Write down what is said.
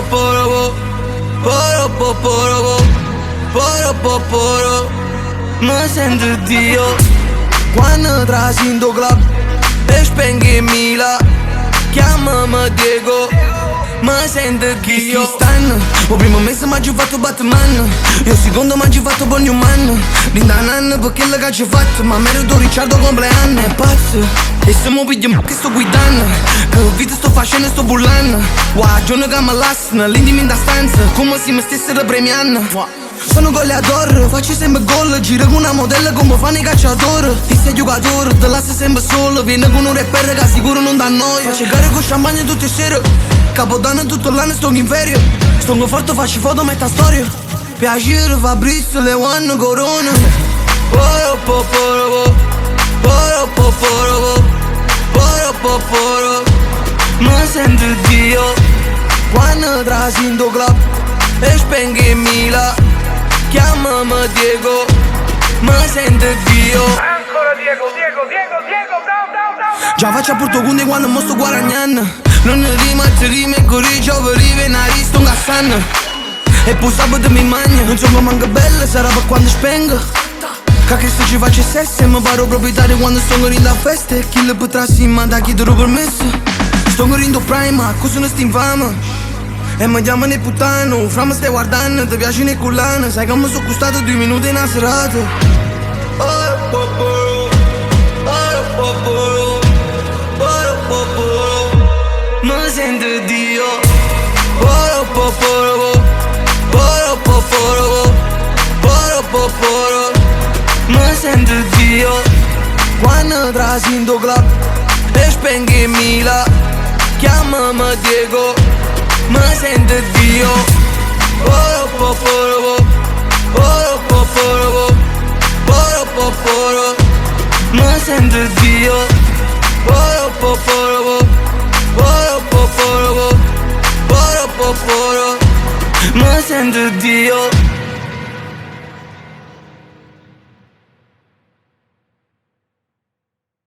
poro, poro, poro, poro, poro, poro, poro. Mă sento Dio quando trasi in do club e spenghi mila. Chiamami Diego, mă sento Dio. E stanno, o primo mese mi ha fatto Batman, e il secondo mi ha fatto Bonioman. Rindanan perché la che ci fatto, ma merito Ricciardo compleanno. È pazzo, e se mi pigliamo che sto guidando, che vita sto facendo e sto bullando. Wow, giorno che mi lasciano, l'indimi in da stanza, come se mi stessero premiando. Sono goleador, faccio sempre gol, giro con una modella come fanno i cacciatori. Ti sei giocatore, te lascio sempre solo, vieni con un rapper che sicuro non dà noia. Faccio gare con champagne tutte sere, Capodanno tutto l'anno sto in ferie. Sto forte, faccio foto, metto storia. Piacere, Fabrizio, Leone, Corona. Poro, poro, poro, poro, poro, poro, poro, poro. Mi sento Dio quando trasi in do club e spenghi mila. Chiamami Diego, mi sento Dio. Ancora Diego, down. Già faccio a Porto Conde quando mi sto guadagnando. Non ne rima, ti rima e corriggio, per rive, nariz, sto incassando. E poi sabato mi magno, non sono manca bella, sarà per quando spengo. Che Cristo ci faccio sesso e mi paro proprietario quando sto correndo a feste. E chi le potrà si manda, chiedo permesso. Sto correndo prima, cosa non sto infame. E mi chiamano puttano, fra mi stai guardando, ti piace ne cullano. Sai che mi sono costato 2 minuti in una serata. Mi sento Dio. Poro, poro, poro, poro, poro, poro, poro. Mi sento Dio quando trasi in do club e spenghi mila. Chiamami Diego, mi sento Dio. Poro, poro, poro, poro, poro, poro, poro. Mi sento Dio. Poro, poro, poro, poro, poro, poro, poro. Mi sento Dio.